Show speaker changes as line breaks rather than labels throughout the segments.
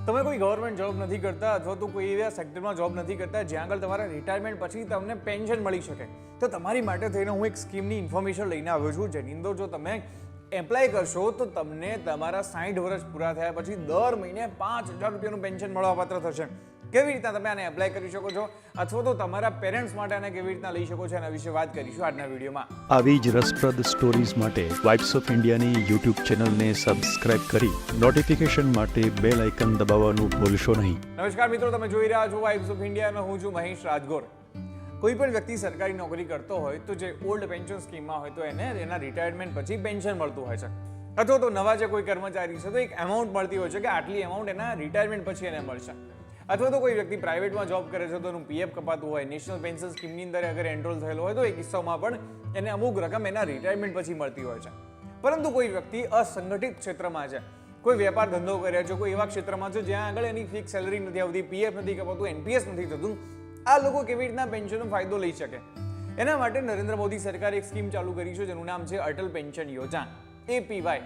તમે કોઈ government job નથી કરતા અથવા તો કોઈ એવા સેક્ટરમાં જોબ નથી કરતા જ્યાં આગળ તમારા રિટાયરમેન્ટ પછી તમને પેન્શન મળી શકે, તો તમારી માટે થઈને હું એક સ્કીમની ઇન્ફોર્મેશન લઈને આવ્યો છું, જેની અંદર જો તમે એપ્લાય કરશો તો તમને તમારા 60 વર્ષ પૂરા થયા પછી દર મહિને 5,000 રૂપિયાનું પેન્શન મળવાપાત્ર થશે. કેવી રીતના તમે આને એપ્લાય કરી શકો છો અથવા તો તમારા પેરેન્ટ્સ માટે આને કેવી રીતના લઈ શકો છો એના વિશે વાત કરીશું આજના વિડીયોમાં.
આવી જ રસપ્રદ સ્ટોરીઝ માટે વાઇબ્સ ઓફ ઇન્ડિયાની યુટ્યુબ ચેનલને સબસ્ક્રાઇબ કરી નોટિફિકેશન માટે બેલ આઇકન દબાવવાનું ભૂલશો નહીં.
નમસ્કાર મિત્રો, તમે જોઈ રહ્યા છો વાઇબ્સ ઓફ ઇન્ડિયા અને હું છું મહેશ રાજગોર. કોઈ પણ વ્યક્તિ સરકારી નોકરી કરતો હોય તો જે ઓલ્ડ પેન્શન સ્કીમમાં હોય તો એને એના રિટાયરમેન્ટ પછી પેન્શન મળતું હોય છે, અથવા તો નવા જે કોઈ કર્મચારી છે તો એક એમાઉન્ટ મળતી હોય છે કે આટલી એમાઉન્ટ એના રિટાયરમેન્ટ પછી એને મળશે. અથવા તો કોઈ વ્યક્તિ પ્રાઇવેટમાં જોબ કરે છે તો એનું પીએફ કપાતું હોય, નેશનલ પેન્શન સ્કીમની અંદર અગર એનરોલ થયેલો હોય તો એ કિસ્સામાં પણ એને અમુક રકમ એના રિટાયરમેન્ટ પછી મળતી હોય છે. પરંતુ કોઈ વ્યક્તિ અસંગઠિત ક્ષેત્રમાં છે, કોઈ વેપાર ધંધો કરે છે, કોઈ એવા ક્ષેત્રમાં છે જ્યાં આગળ એની ફિક્સ સેલરી નથી આવતી, પીએફ નથી કપાતું, એનપીએસ નથી થતું, આ લોકો કેવી રીતના પેન્શનનો ફાયદો લઈ શકે? એના માટે નરેન્દ્ર મોદી સરકારે એક સ્કીમ ચાલુ કરી છે જેનું નામ છે અટલ પેન્શન યોજના, APY.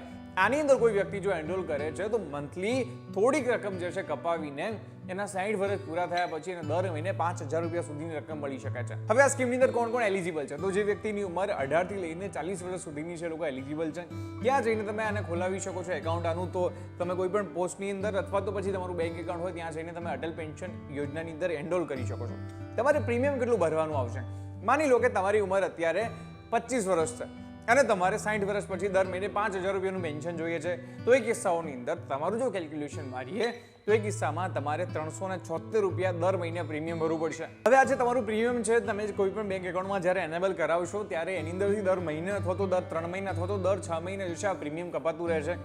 આની અંદર કોઈ વ્યક્તિ જો એનરોલ કરે છે તો મંથલી થોડીક રકમ જે છે કપાવીને એના 60 વર્ષ પૂરા થયા પછી એને દર મહિને 5,000 રૂપિયા સુધીની રકમ મળી શકે છે. હવે આ સ્કીમની અંદર કોણ કોણ એલિજિબલ છે? તો જે વ્યક્તિની ઉંમર 18 થી લઈને 40 વર્ષ સુધીની છે લોકો એલિજિબલ છે. ત્યાં જઈને તમે આને ખોલાવી શકો છો એકાઉન્ટ આનું. તો તમે કોઈ પણ પોસ્ટની અંદર અથવા તો પછી તમારું બેંક એકાઉન્ટ હોય ત્યાં જઈને તમે અટલ પેન્શન યોજનાની અંદર એનરોલ કરી શકો છો. તમારે પ્રીમિયમ કેટલું ભરવાનું આવશે? માની લો કે તમારી ઉંમર અત્યારે 25 વર્ષ છે અને તમારે 60 વર્ષ પછી દર મહિને 5,000 રૂપિયાનું પેન્શન જોઈએ છે, તો એ કિસ્સાઓની અંદર તમારું જો કેલ્ક્યુલેશન મારીએ તો એ કિસ્સામાં તમારે 376 રૂપિયા દર મહિને પ્રીમિયમ ભરવું પડશે. હવે આજે તમારું પ્રીમિયમ છે તમે કોઈ પણ બેંક એકાઉન્ટમાં જ્યારે એનેબલ કરાવશો ત્યારે એની અંદરથી દર મહિને અથવા તો દર 3 મહિના અથવા તો દર 6 મહિને જે છે આ પ્રીમિયમ કપાતું રહેશે.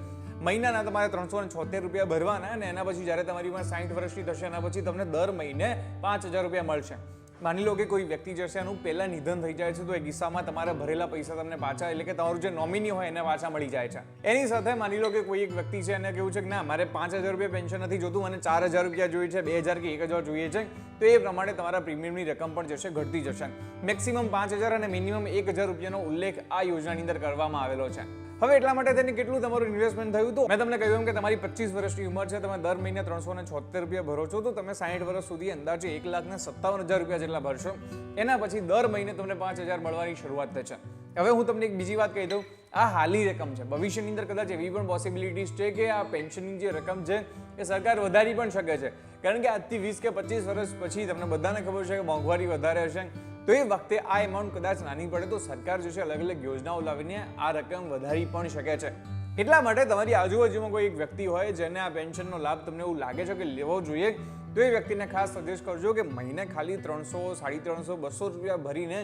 મહિનાના તમારે 376 રૂપિયા ભરવાના અને એના પછી જ્યારે તમારી ઉંમર 60 વર્ષની થશે એના પછી તમને દર મહિને 5,000 રૂપિયા મળશે. માની લો કે કોઈ વ્યક્તિ જે છે એનું પહેલા નિધન થઈ જાય છે તો એ કિસ્સામાં તમારા ભરેલા પૈસા તમને પાછા, એટલે કે તમારું જે નોમિની હોય એને પાછા મળી જાય છે. એની સાથે માની લો કે કોઈ એક વ્યક્તિ છે એને કેવું છે કે ના મારે 5,000 રૂપિયા પેન્શન નથી જોતું, મને 4,000 રૂપિયા જોઈએ છે, 2,000 કે 1,000 જોઈએ છે, તો એ પ્રમાણે તમારા પ્રીમિયમની રકમ પણ જે છે ઘટતી જશે. મેક્સિમમ 5,000 અને મિનિમમ 1,000 રૂપિયાનો ઉલ્લેખ આ યોજનાની અંદર કરવામાં આવેલો છે. હવે એટલા માટે તેને કેટલું તમારું ઇન્વેસ્ટમેન્ટ થયું? તો મેં તમને કહ્યું કે તમારી 25 વર્ષની ઉંમર છે, તમે દર મહિને 376 રૂપિયા ભરો છો, તો તમે 60 વર્ષ સુધી અંદાજે 1,57,000 રૂપિયા જેટલા ભરશો. એના પછી દર મહિને તમને 5,000 મળવાની શરૂઆત થશે. હવે હું તમને એક બીજી વાત કહી દઉં, આ હાલી રકમ છે. ભવિષ્યની અંદર કદાચ એવી પણ પોસિબિલિટીઝ છે કે આ પેન્શનની જે રકમ છે એ સરકાર વધારી પણ શકે છે, કારણ કે આજથી 20 કે 25 વર્ષ પછી તમને બધાને ખબર છે કે મોંઘવારી વધારે હશે, તો એ વખતે આ એમાઉન્ટ કદાચ નાની પડે તો સરકાર જે છે અલગ અલગ યોજનાઓ લાવીને આ રકમ વધારી પણ શકે છે. એટલા માટે તમારી આજુબાજુમાં કોઈ એક વ્યક્તિ હોય જેને આ પેન્શનનો લાભ તમને એવું લાગે છે કે લેવો જોઈએ, તો એ વ્યક્તિને ખાસ સજેસ્ટ કરજો કે મહિને ખાલી 300, 350, 200 રૂપિયા ભરીને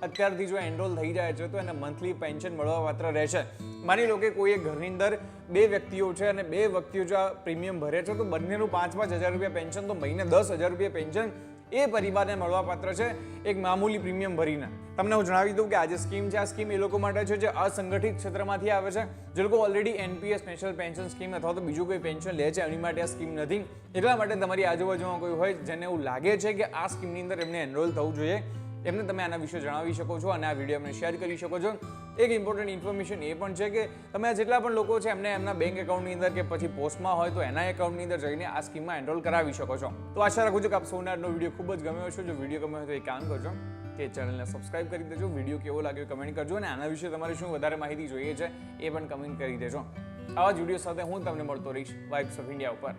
અત્યારથી જો એનરોલ થઈ જાય છે તો એને મંથલી પેન્શન મળવાપાત્ર રહેશે. માની લો કે કોઈ એક ઘરની અંદર 2 વ્યક્તિઓ છે અને 2 વ્યક્તિઓ જો આ પ્રીમિયમ ભરે છે તો બંનેનું 5,000 રૂપિયા પેન્શન, તો મહિને 10,000 રૂપિયા પેન્શન એ પરિવારને મળવાપાત્ર છે એક મામૂલી પ્રીમિયમ ભરીને. તમને હું જણાવી દઉં કે આ જે સ્કીમ છે આ સ્કીમ એ લોકો માટે છે જે અસંગઠિત ક્ષેત્રમાંથી આવે છે, જે લોકો already NPS national pension scheme અથવા તો બીજું કોઈ પેન્શન લે છે એની માટે આ સ્કીમ નથી. એટલા માટે તમારી આજુબાજુમાં કોઈ હોય જેને એવું લાગે છે કે આ સ્કીમની અંદર એમને એનરોલ થવું જોઈએ, એમને તમે આના વિશે જણાવી શકો છો અને આ વિડીયો અમને શેર કરી શકો છો. એક ઇમ્પોર્ટન્ટ ઇન્ફોર્મેશન એ પણ છે કે તમે જેટલા પણ લોકો છે એમને એમના બેંક એકાઉન્ટની અંદર કે પછી પોસ્ટમાં હોય તો એના એકાઉન્ટની અંદર જઈને આ સ્કીમમાં એનરોલ કરાવી શકો છો. તો આશા રાખું છું કે આપ સૌને આજનો વિડીયો ખૂબ જ ગમ્યો હશે. જો વિડીયો ગમ્યો હોય તો એક કામ કરજો કે ચેનલને સબસ્ક્રાઇબ કરી દેજો, વિડીયો કેવો લાગ્યો કમેન્ટ કરજો અને આના વિશે તમારે શું વધારે માહિતી જોઈએ છે એ પણ કમેન્ટ કરી દેજો. આવા જ વિડીયો સાથે હું તમને મળતો રહીશ વાઇબ્સ ઓફ ઇન્ડિયા ઉપર.